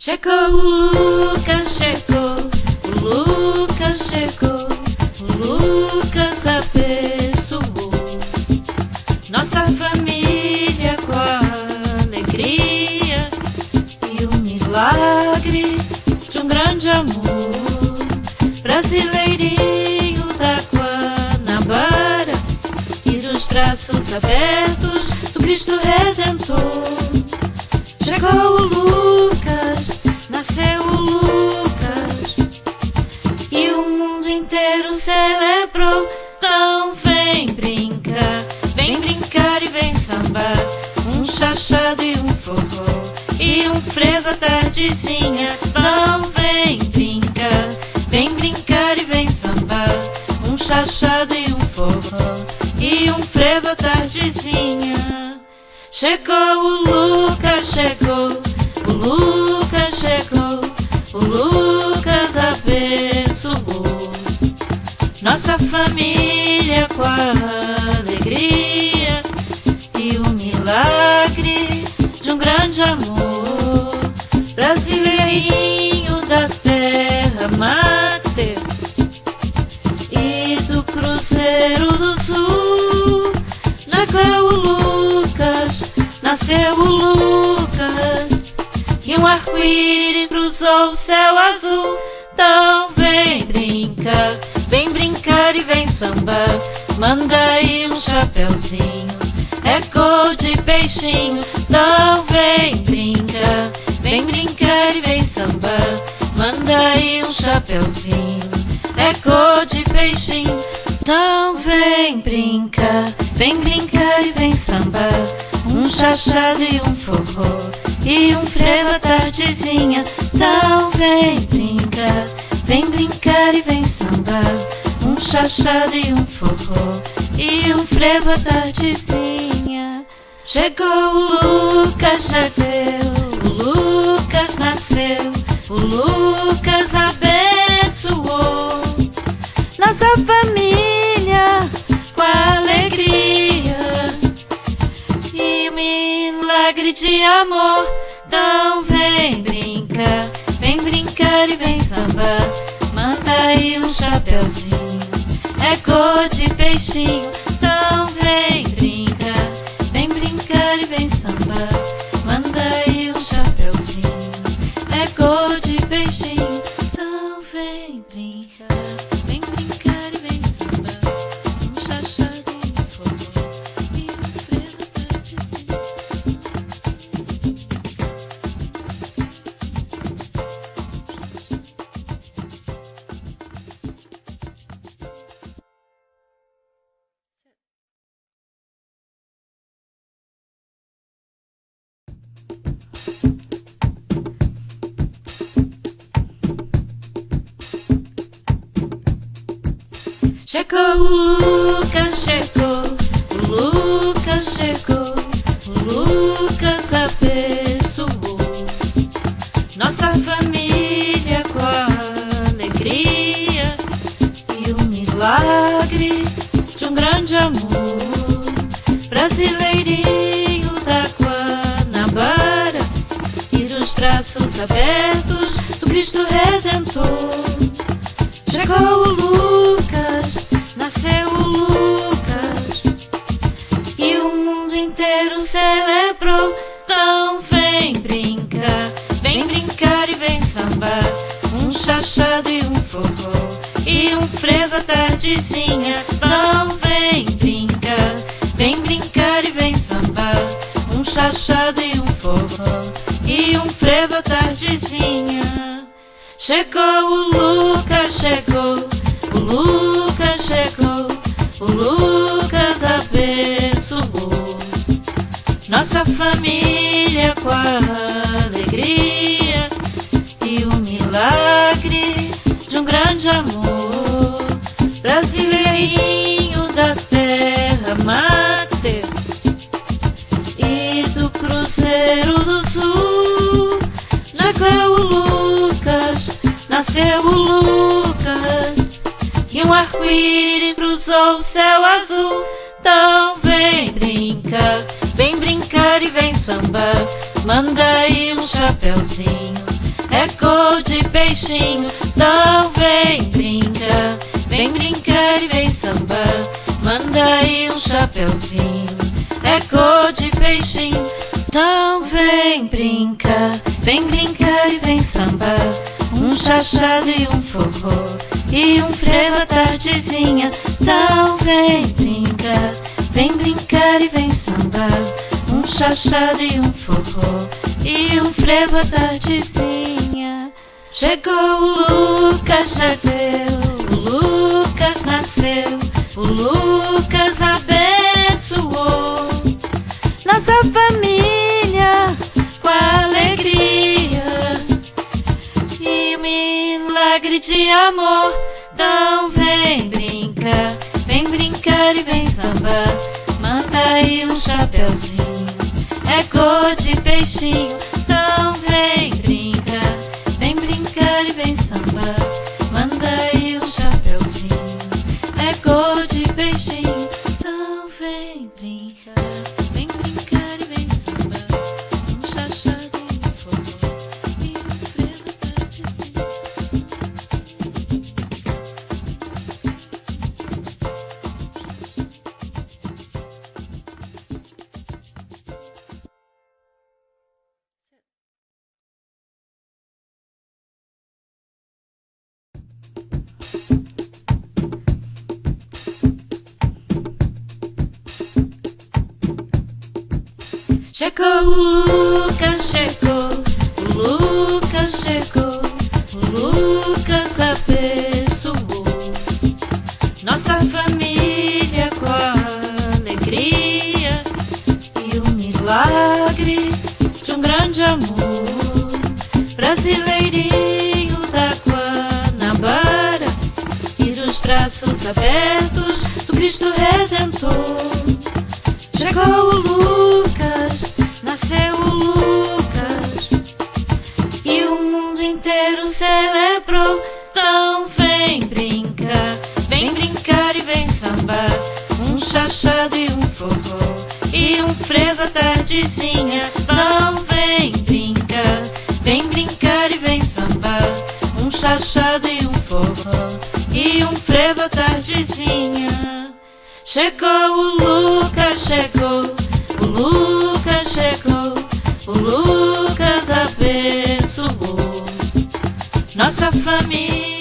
Chegou o Lucas, chegou, o Lucas chegou, o Lucas abençoou nossa família com a alegria e o milagre de um grande amor. Brasileirinho da Guanabara e dos braços abertos do Cristo Redentor. Chegou o Lucas, nasceu o Lucas e o mundo inteiro celebrou. Então vem brincar e vem sambar, um chachado e um forró e um frevo à tardezinha. Então vem brincar e vem sambar, um chachado e um forró e um frevo à tardezinha. Chegou o Lucas, chegou, o Lucas chegou, o Lucas abençoou nossa família com a alegria e o milagre de um grande amor. Brasileirinho da terra mater e do Cruzeiro do Sul, nasceu o Lucas e um arco-íris cruzou o céu azul. Então vem brincar e vem sambar, manda aí um chapeuzinho, é cor de peixinho. Então vem brincar e vem sambar, manda aí um chapeuzinho, é cor de peixinho. Então vem brincar e vem sambar, um chachado e um forró e um frevo à tardezinha. Então vem brincar e vem sambar, um chachado e um forró e um frevo à tardezinha. Chegou o Lucas, nasceu, o Lucas abençoou nossa família com a alegria e milagre de amor. Então vem brincar e vem sambar, manda aí um chapeuzinho, é cor de peixinho. Então vem brincar e vem sambar, manda aí um chapeuzinho, é cor de peixinho. Então vem brincar e vem sambar, um chachado e um forró e um frevo à tardezinha. Chegou o Lucas, chegou, o Lucas chegou, o Lucas abençoou nossa família com a alegria e o milagre de um grande amor. Brasileirinho da Guanabara e dos braços abertos do Cristo Redentor. Chegou o Lucas, nasceu o Lucas e o mundo inteiro celebrou. Então vem brincar e vem sambar, um chachado e um forró e um frevo à tardezinha. Então vem brincar e vem sambar, um chachado e um forró e um frevo à tardezinha. Chegou o Lucas, chegou, o Lucas chegou, o Lucas abençoou nossa família com a alegria e o milagre de um grande amor. Brasileirinho da terra mater e do Cruzeiro do Sul, nasceu o Lucas e um arco-íris cruzou o céu azul. Então vem brincar e vem sambar, manda aí um chapeuzinho, é cor de peixinho. Então vem brincar e vem sambar. Manda aí um chapeuzinho, é cor de peixinho. Então vem brincar e vem sambar. Um chachado e um forró e um frevo à tardezinha. Então vem brincar e vem sambar. Um chachado e um forró e um frevo à tardezinha. Chegou o Lucas, nasceu, o Lucas abençoou nossa família com alegria e milagre de amor. Então vem brincar e vem sambar. Manda aí um chapeuzinho, é cor de peixinho. Então vem brincar e vem sambar. Manda aí um chapeuzinho, é cor de peixinho. Então vem brincar e vem sambar. Um chachado e um forró e um frevo à tardezinha. Chegou o Lucas abençoou nossa família com alegria e o milagre de um grande amor. Brasileirinho da Guanabara e dos braços abertos do Cristo Redentor. Chegou o Lucas, nasceu o Lucas e o mundo inteiro celebrou. Então vem brincar e vem sambar. Um chachado e um forró e um frevo à tardezinha. Então vem brincar e vem sambar. Um chachado e um forró e um frevo à tardezinha. Chegou o Lucas, o Lucas abençoou nossa família.